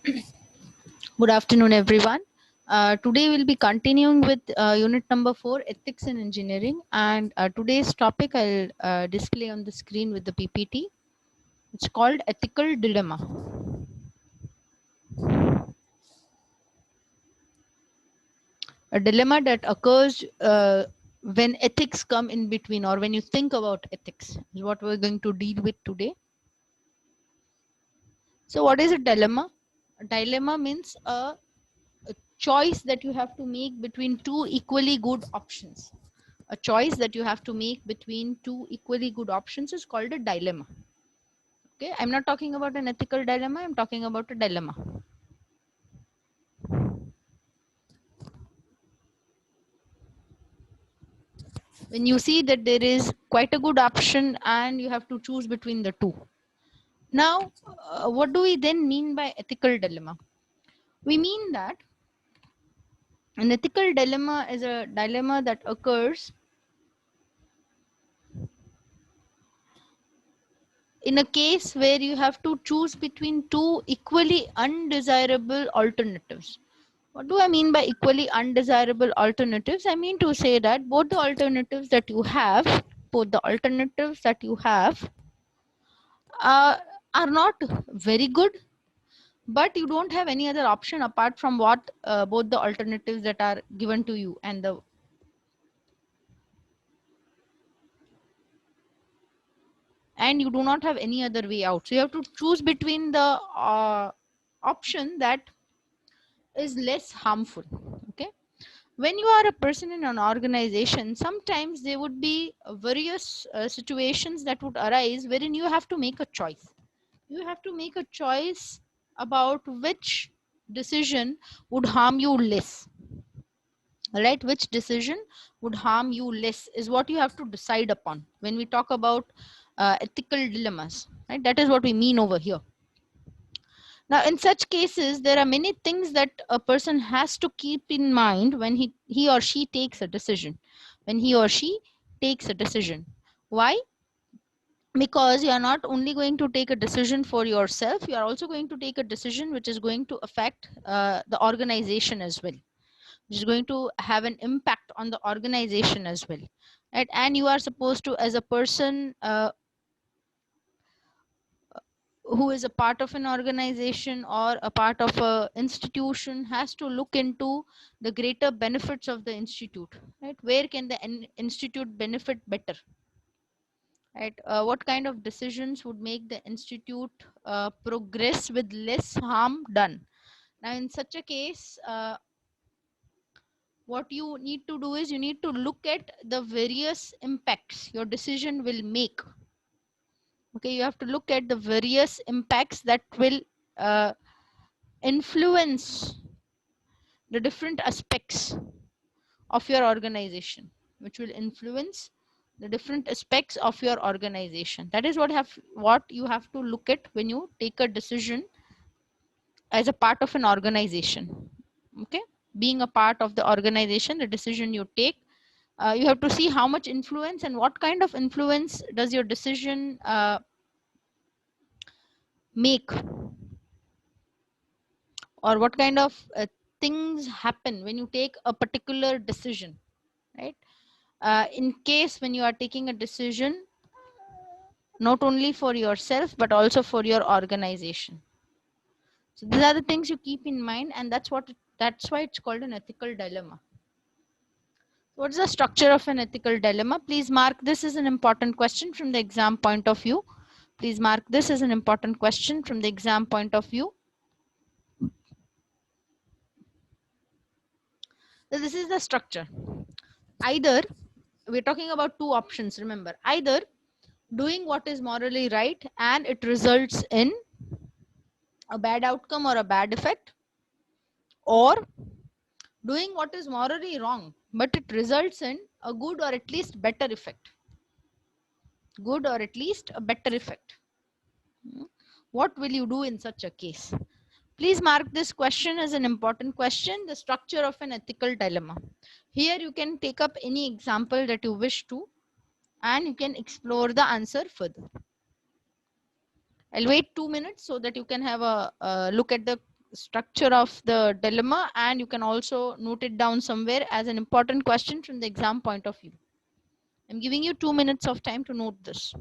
Good afternoon, everyone. Today we'll be continuing with unit number 4, Ethics in Engineering. And today's topic I'll display on the screen with the PPT. It's called Ethical Dilemma. A dilemma that occurs when ethics come in between, or when you think about ethics, is what we're going to deal with today. So, what is a dilemma? A dilemma means a choice that you have to make between two equally good options. A choice that you have to make between two equally good options is called a dilemma. Okay, I'm not talking about an ethical dilemma, I'm talking about a dilemma. When you see that there is quite a good option and you have to choose between the two. Now, what do we then mean by ethical dilemma? We mean that an ethical dilemma is a dilemma that occurs in a case where you have to choose between two equally undesirable alternatives. What do I mean by equally undesirable alternatives? I mean to say that both the alternatives that you have, both the alternatives that you have uh, are not very good, but you don't have any other option apart from what both the alternatives that are given to you, and you do not have any other way out. So you have to choose between the option that is less harmful. Okay, when you are a person in an organization, sometimes there would be various situations that would arise wherein you have to make a choice. You have to make a choice about which decision would harm you less. Right, which decision would harm you less is what you have to decide upon when we talk about ethical dilemmas. Right, that is what we mean over here. Now, in such cases, there are many things that a person has to keep in mind when he or she takes a decision. When he or she takes a decision. Why? Because you are not only going to take a decision for yourself, you are also going to take a decision which is going to affect the organization as well, which is going to have an impact on the organization as well. Right? And you are supposed to, as a person who is a part of an organization or a part of a institution, has to look into the greater benefits of the institute. Right, where can the institute benefit better? Right, what kind of decisions would make the institute progress with less harm done? Now, in such a case, what you need to do is you need to look at the various impacts your decision will make. Okay, you have to look at the various impacts that will uh, influence the different aspects of your organization, which will influence the different aspects of your organization. That is what you have to look at when you take a decision as a part of an organization. Okay, being a part of the organization, the decision you take, you have to see how much influence and what kind of influence does your decision make, or what kind of things happen when you take a particular decision. Right, in case when you are taking a decision not only for yourself but also for your organization. So these are the things you keep in mind, and that's why it's called an ethical dilemma. What's the structure of an ethical dilemma? Please mark this as an important question from the exam point of view. Please mark this as an important question from the exam point of view. So this is the structure. Either we're talking about two options, remember, either doing what is morally right and it results in a bad outcome or a bad effect, or doing what is morally wrong but it results in a good or at least better effect. Good or at least a better effect. What will you do in such a case? Please mark this question as an important question, the structure of an ethical dilemma. Here you can take up any example that you wish to and you can explore the answer further. I'll wait 2 minutes so that you can have a look at the structure of the dilemma, and you can also note it down somewhere as an important question from the exam point of view. I'm giving you 2 minutes of time to note this.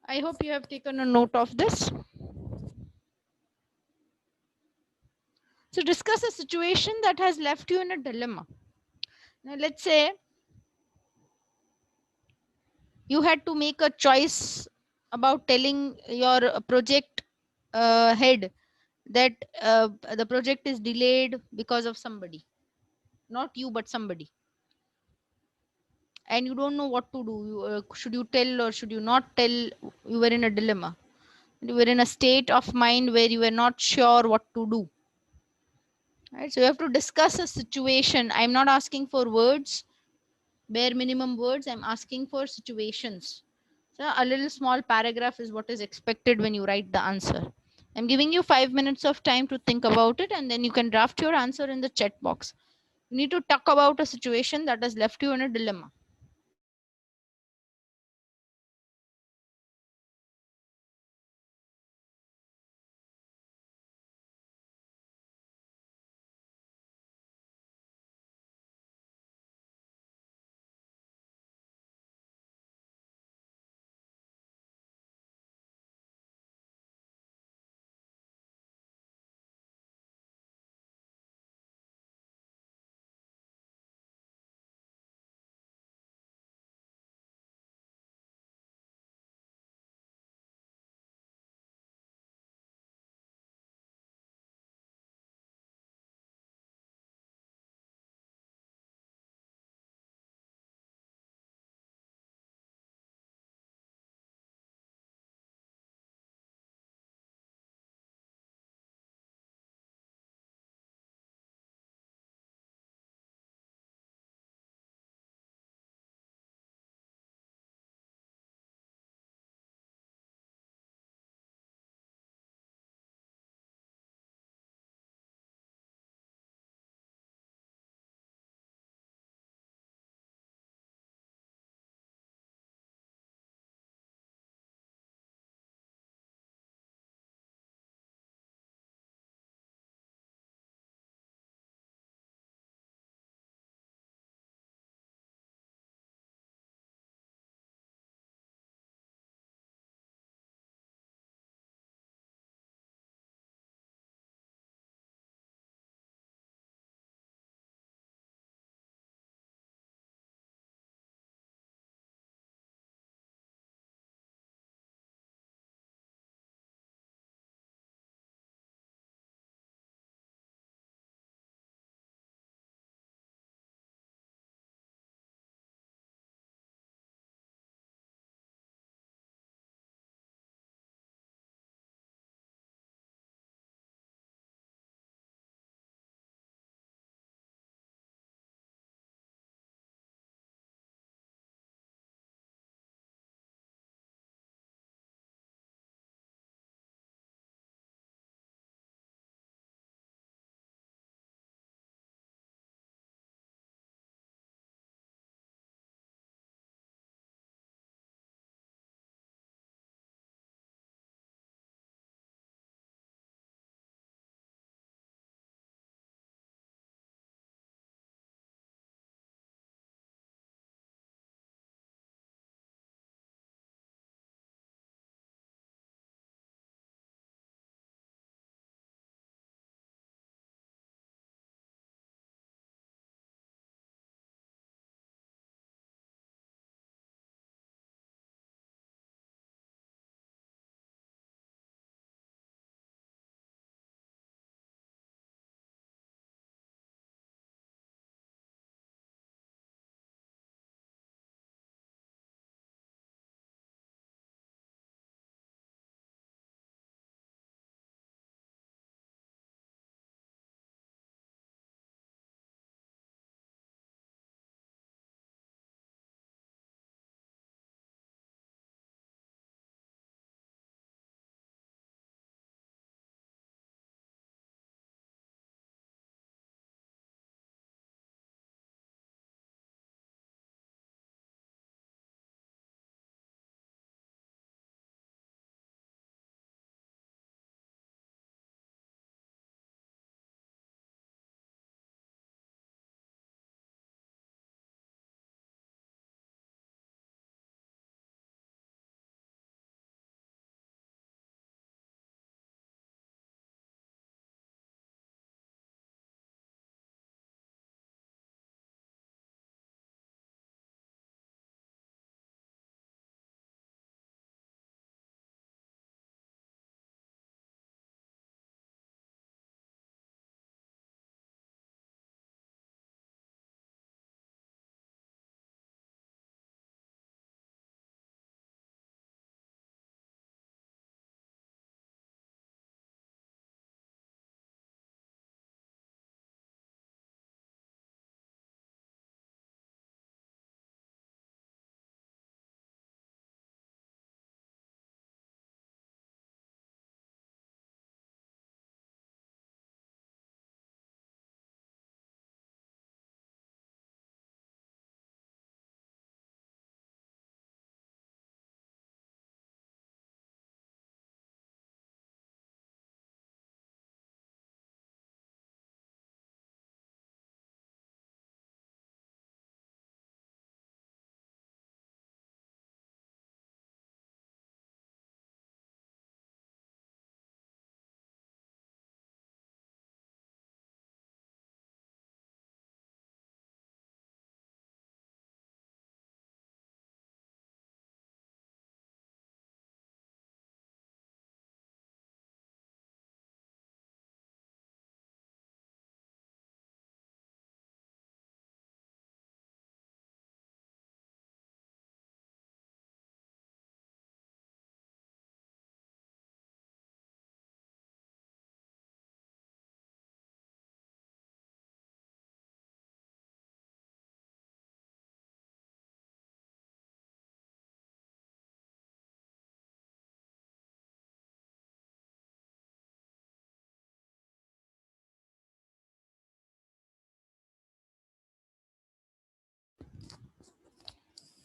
I hope you have taken a note of this. So discuss a situation that has left you in a dilemma. Now let's say you had to make a choice about telling your project head that the project is delayed because of somebody, not you but somebody, and you don't know what to do. Should you tell or should you not tell? You were in a dilemma. You were in a state of mind where you were not sure what to do. Right, so you have to discuss a situation. I'm not asking for words, bare minimum words. I'm asking for situations. So a little small paragraph is what is expected when you write the answer. I'm giving you 5 minutes of time to think about it, and then you can draft your answer in the chat box. You need to talk about a situation that has left you in a dilemma.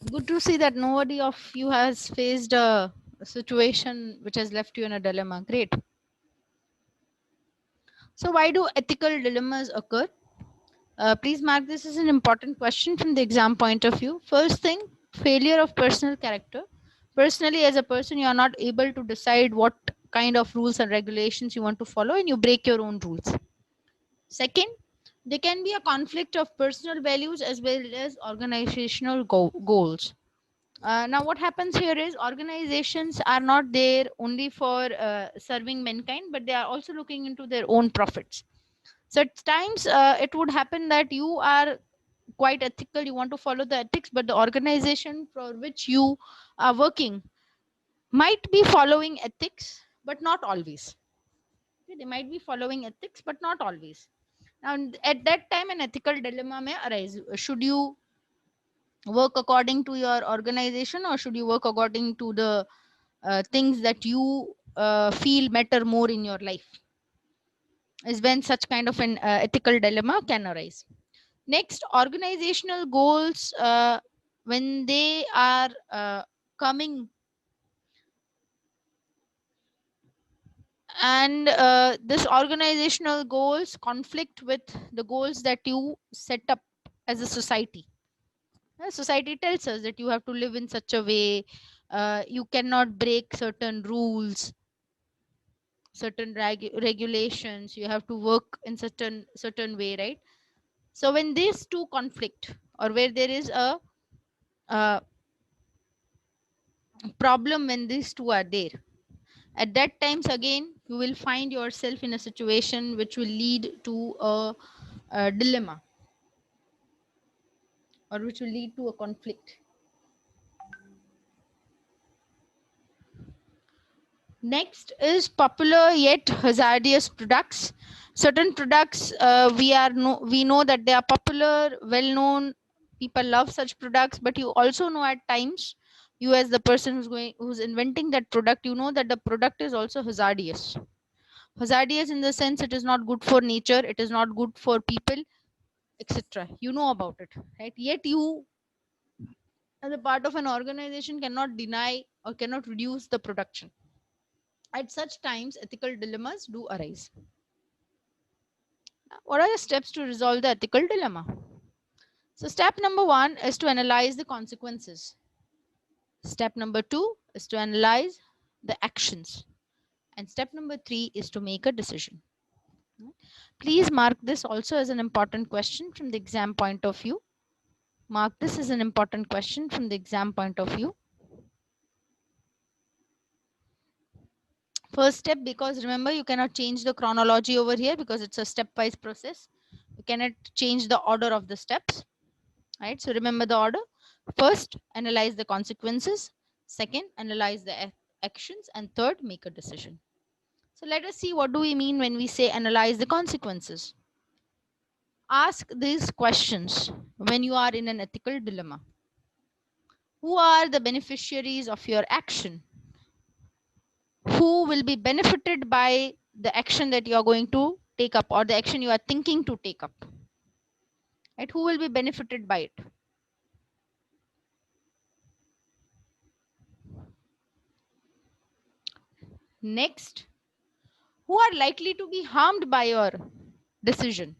Good to see that nobody of you has faced a situation which has left you in a dilemma. Great. So, why do ethical dilemmas occur? Please mark this as an important question from the exam point of view. First thing, failure of personal character. Personally, as a person, you are not able to decide what kind of rules and regulations you want to follow, and you break your own rules. Second, there can be a conflict of personal values as well as organizational goals. Now, what happens here is organizations are not there only for serving mankind, but they are also looking into their own profits. So at times it would happen that you are quite ethical, you want to follow the ethics, but the organization for which you are working might be following ethics, but not always. Okay, they might be following ethics, but not always. Now, at that time, an ethical dilemma may arise. Should you work according to your organization, or should you work according to the things that you feel matter more in your life? Is when such kind of an ethical dilemma can arise. Next, organizational goals, when they are coming, and this organizational goals conflict with the goals that you set up as a society. Society tells us that you have to live in such a way, you cannot break certain rules, certain regulations, you have to work in certain way, right? So when these two conflict, or where there is a uh, problem, when these two are there, at that times again you will find yourself in a situation which will lead to a dilemma, or which will lead to a conflict. Next is popular yet hazardous products. Certain products, we know that they are popular, well known, people love such products, but you also know at times, you as the person who's inventing that product, you know that the product is also hazardous. Hazardous in the sense it is not good for nature, it is not good for people, etc. You know about it, right? Yet you, as a part of an organization, cannot deny or cannot reduce the production. At such times, ethical dilemmas do arise. What are the steps to resolve the ethical dilemma? So, step number one is to analyze the consequences. Step number two is to analyze the actions. And step number three is to make a decision. Please mark this also as an important question from the exam point of view. Mark this as an important question from the exam point of view. First step, because remember, you cannot change the chronology over here because it's a stepwise process. You cannot change the order of the steps, right? So remember the order. First, analyze the consequences. Second, analyze the actions. And third, make a decision. So let us see, what do we mean when we say analyze the consequences? Ask these questions when you are in an ethical dilemma. Who are the beneficiaries of your action? Who will be benefited by the action that you are going to take up, or the action you are thinking to take up? Right? Who will be benefited by it? Next, who are likely to be harmed by your decision?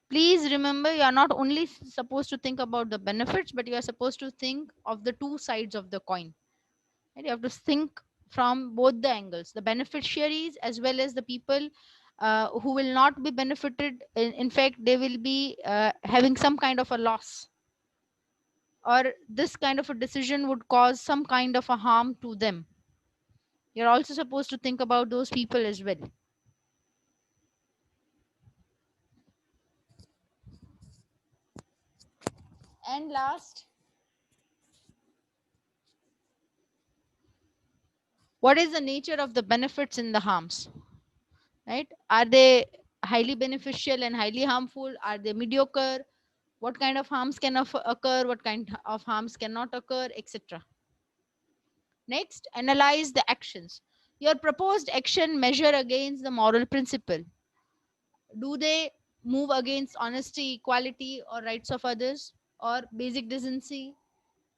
Please remember, you are not only supposed to think about the benefits, but you are supposed to think of the two sides of the coin. Right? You have to think from both the angles, the beneficiaries as well as the people who will not be benefited. In fact, they will be having some kind of a loss, or this kind of a decision would cause some kind of a harm to them. You're also supposed to think about those people as well. And last, what is the nature of the benefits and the harms? Right? Are they highly beneficial and highly harmful? Are they mediocre? What kind of harms can occur? What kind of harms cannot occur, etc. Next, analyze the actions. Your proposed action measure against the moral principle. Do they move against honesty, equality, or rights of others, or basic decency?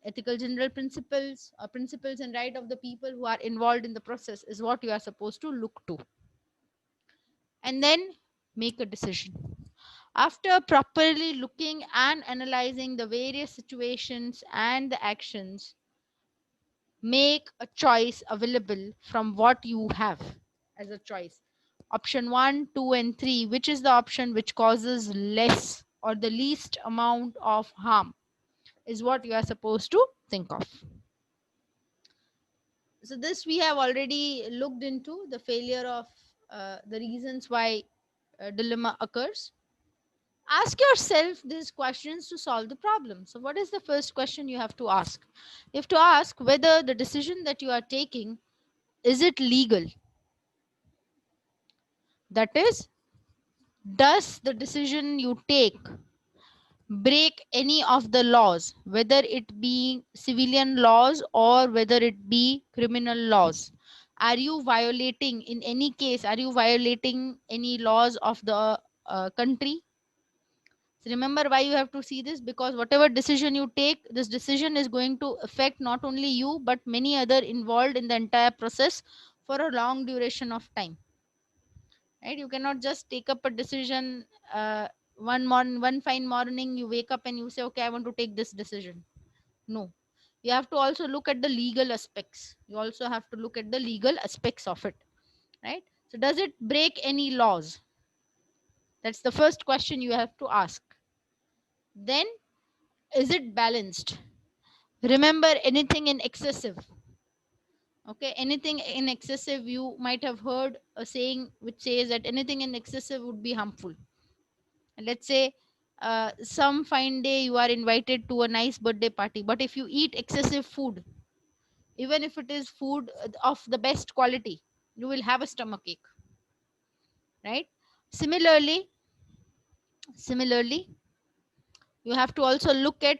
ethical general principles or principles and right of the people who are involved in the process is what you are supposed to look to, and then make a decision. After properly looking and analyzing the various situations and the actions, make a choice available from what you have as a choice. Option 1, 2, and 3, which is the option which causes less or the least amount of harm, is what you are supposed to think of. So, this we have already looked into the failure of the reasons why dilemma occurs. Ask yourself these questions to solve the problem. So, what is the first question you have to ask? You have to ask whether the decision that you are taking, is it legal? That is, does the decision you take break any of the laws, whether it be civilian laws or whether it be criminal laws? Are you violating, in any case, are you violating any laws of the country? So remember why you have to see this, because whatever decision you take, this decision is going to affect not only you but many other involved in the entire process for a long duration of time. Right? You cannot just take up a decision one fine morning you wake up and you say, okay, I want to take this decision. No, you have to also look at the legal aspects. You also have to look at the legal aspects of it. Right? So does it break any laws? That's the first question you have to ask. Then, is it balanced? Remember, anything in excessive, okay, anything in excessive, you might have heard a saying which says that anything in excessive would be harmful. Let's say some fine day you are invited to a nice birthday party, but if you eat excessive food, even if it is food of the best quality, you will have a stomach ache. Right? Similarly similarly you have to also look at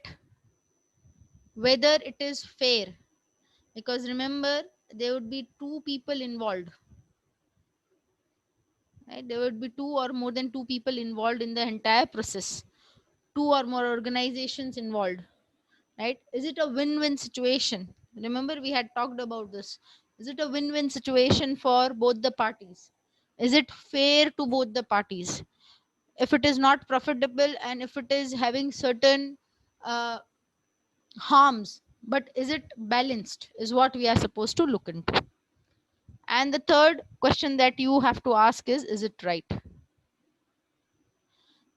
whether it is fair, because remember, there would be two people involved. Right? There would be two or more than two people involved in the entire process, two or more organizations involved. Right? Is it a win-win situation? Remember, we had talked about this. Is it a win-win situation for both the parties? Is it fair to both the parties? If it is not profitable and if it is having certain uh, harms, but is it balanced, is what we are supposed to look into. And the third question that you have to ask is it right?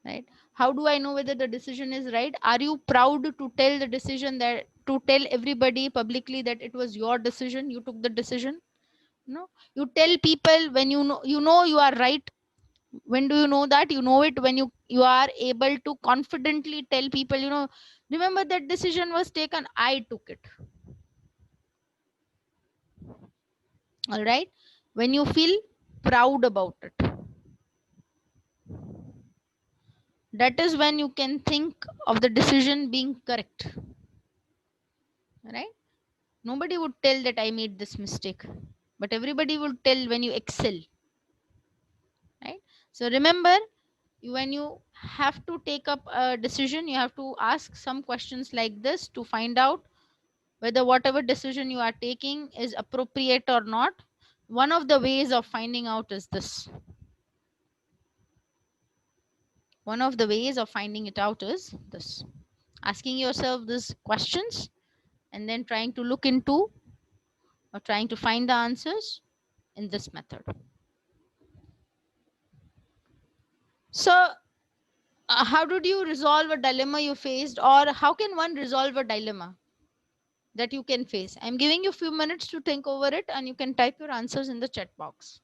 Right? How do I know whether the decision is right? Are you proud to tell the decision, that to tell everybody publicly that it was your decision, you took the decision? No, you tell people when you know you are right. When do you know that? You know it when you are able to confidently tell people, remember, that decision was taken, I took it. All right? When you feel proud about it, that is when you can think of the decision being correct. Right? Nobody would tell that I made this mistake, but everybody would tell when you excel. Right? So remember, when you have to take up a decision, you have to ask some questions like this to find out whether whatever decision you are taking is appropriate or not. One of the ways of finding out is this. One of the ways of finding it out is this. Asking yourself these questions and then trying to look into or trying to find the answers in this method. So, how did you resolve a dilemma you faced, or how can one resolve a dilemma that you can face? I'm giving you a few minutes to think over it, and you can type your answers in the chat box.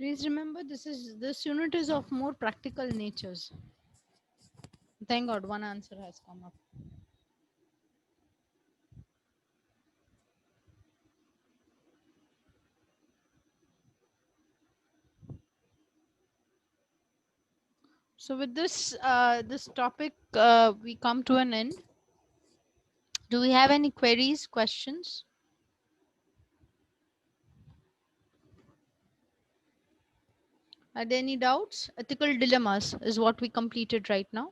Please remember this unit is of more practical natures. Thank God one answer has come up. So with this topic, we come to an end. Do we have any queries, questions? Are there any doubts? Ethical dilemmas is what we completed right now.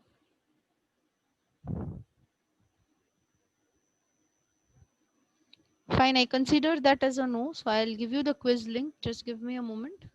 Fine, I consider that as a no. So I'll give you the quiz link. Just give me a moment.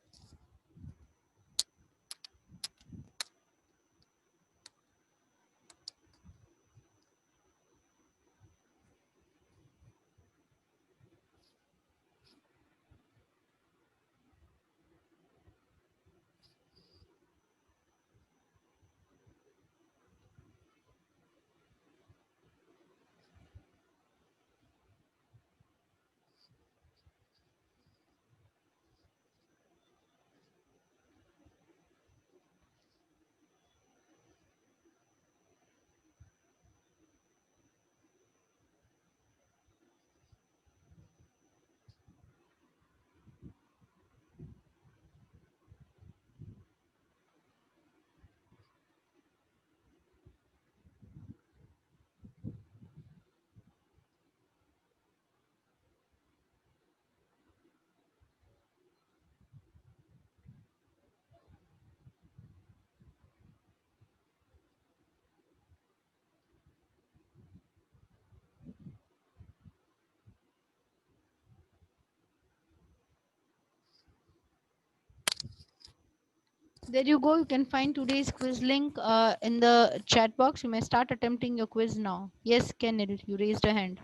There you go. You can find today's quiz link in the chat box. You may start attempting your quiz now. Yes, Kenil, you raised a hand.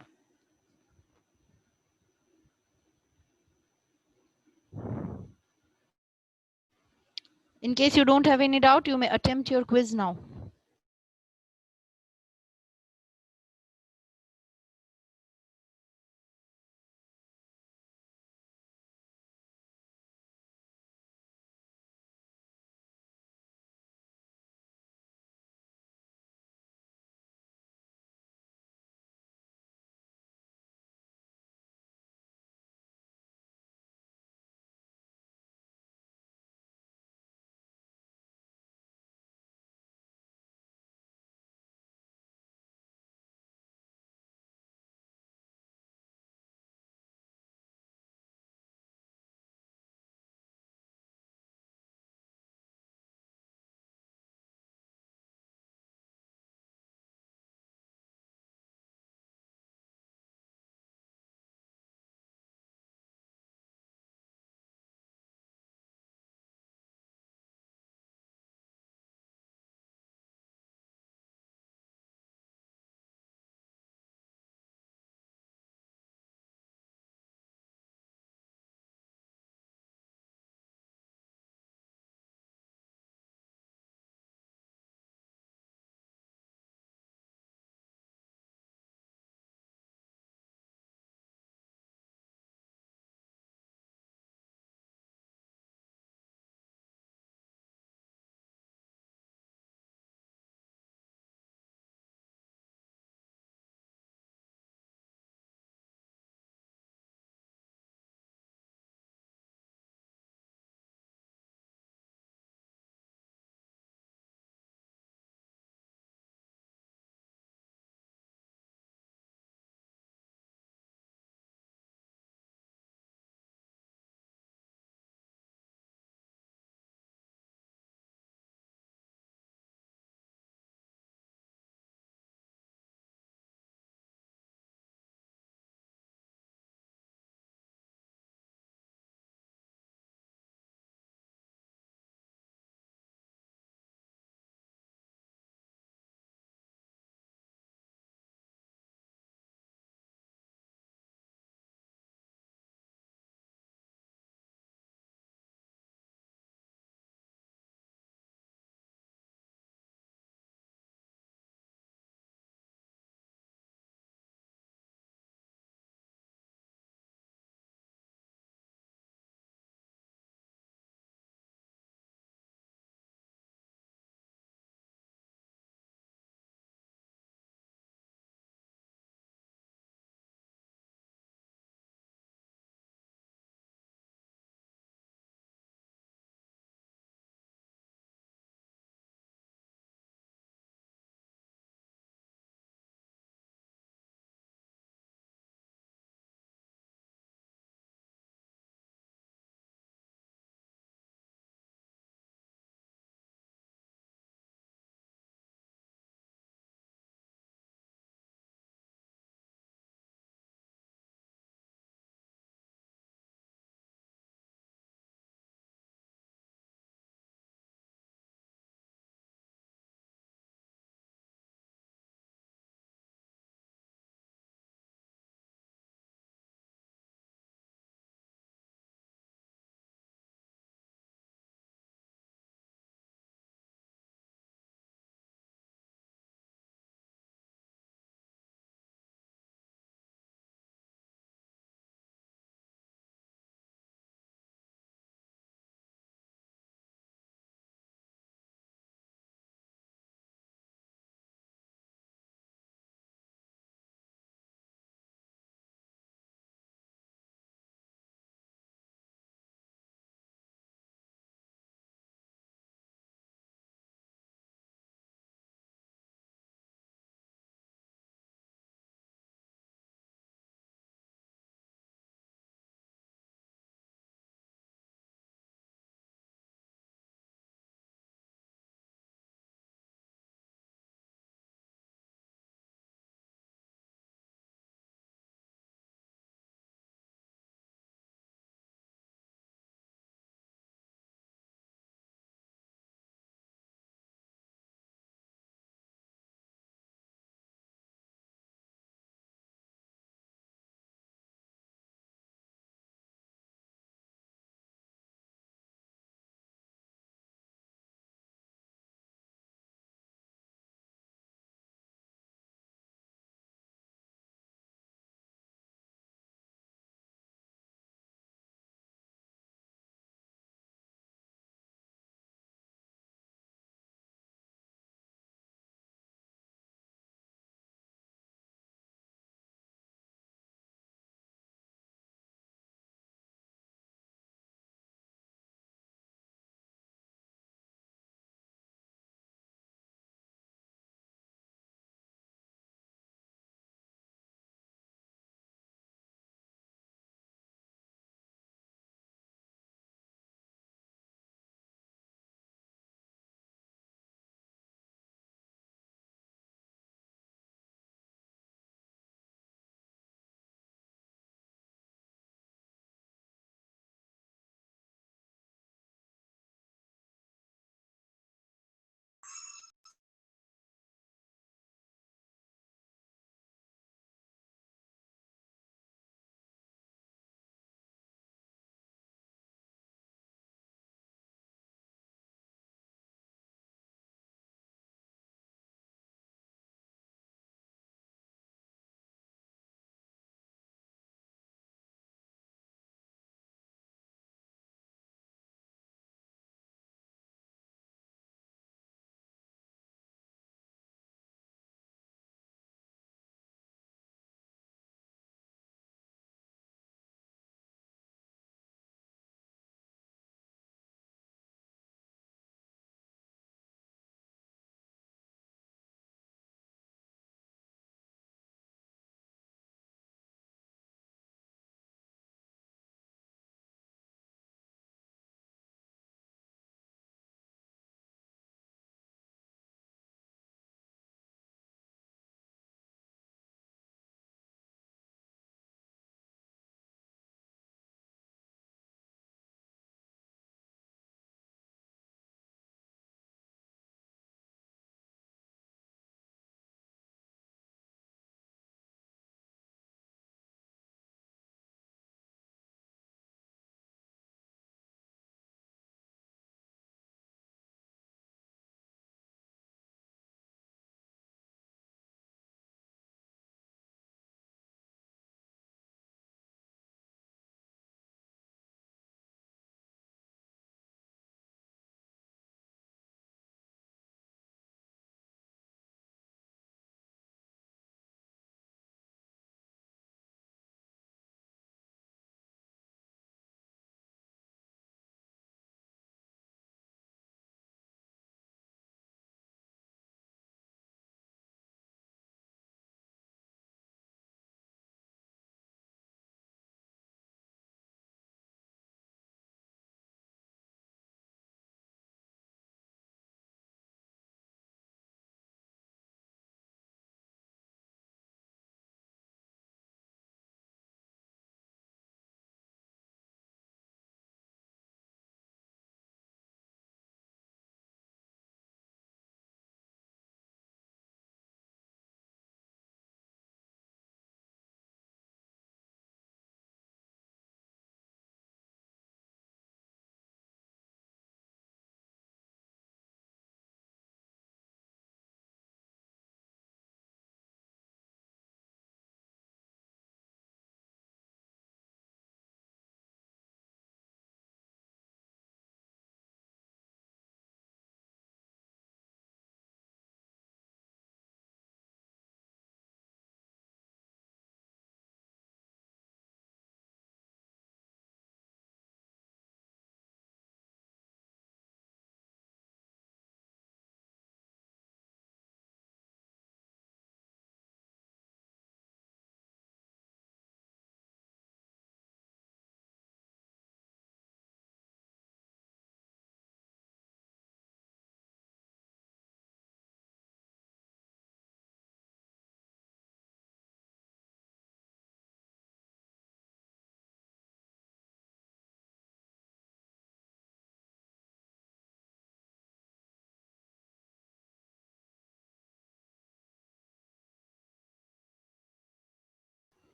In case you don't have any doubt, you may attempt your quiz now.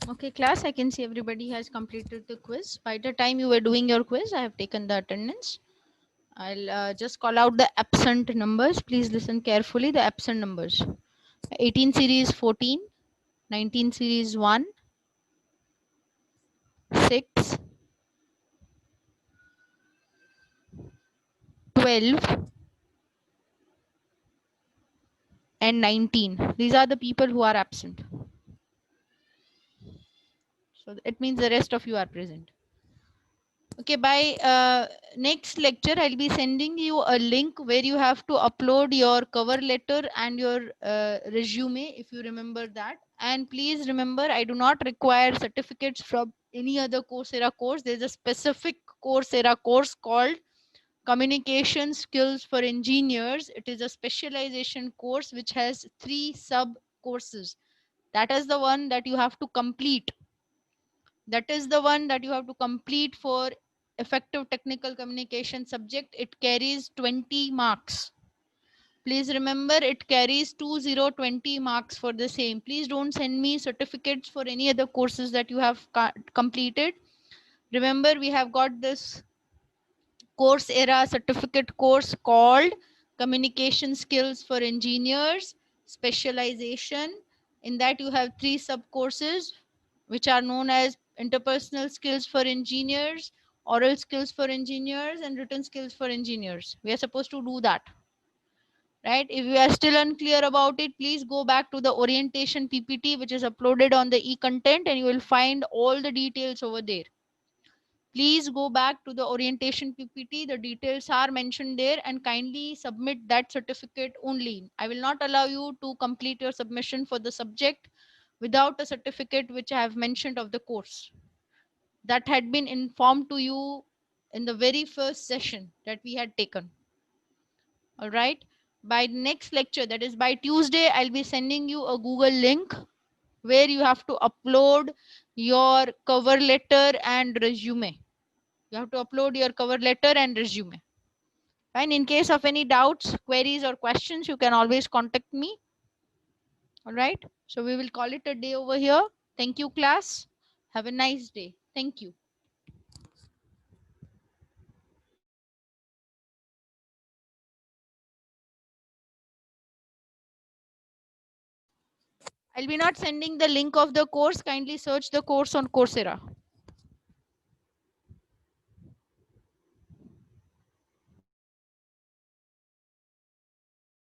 Okay, class, I can see everybody has completed the quiz. By the time you were doing your quiz, I have taken the attendance. I'll just call out the absent numbers. Please listen carefully. The absent numbers: 18 series 14, 19 series 1, 6, 12, and 19. These are the people who are absent. So it means the rest of you are present. Okay, by next lecture, I'll be sending you a link where you have to upload your cover letter and your resume, if you remember that. And please remember, I do not require certificates from any other Coursera course. There's a specific Coursera course called Communication Skills for Engineers. It is a specialization course which has 3 sub courses. That is the one that you have to complete. That is the one that you have to complete for effective technical communication subject. It carries 20 marks. Please remember, it carries 20 marks for the same. Please don't send me certificates for any other courses that you have completed. Remember, we have got this Coursera certificate course called Communication Skills for Engineers Specialization. In that, you have 3 sub courses which are known as interpersonal skills for engineers, oral skills for engineers, and written skills for engineers. We are supposed to do that, right? If you are still unclear about it, please go back to the orientation PPT, which is uploaded on the e-content, and you will find all the details over there. Please go back to the orientation PPT. The details are mentioned there, and kindly submit that certificate only. I will not allow you to complete your submission for the subject without a certificate which I have mentioned of the course that had been informed to you in the very first session that we had taken. All right. By next lecture, that is by Tuesday, I'll be sending you a Google link where you have to upload your cover letter and resume. You have to upload your cover letter and resume. Fine. In case of any doubts, queries, or questions, you can always contact me. All right. So we will call it a day over here. Thank you, class. Have a nice day. Thank you. I'll be not sending the link of the course. Kindly search the course on Coursera.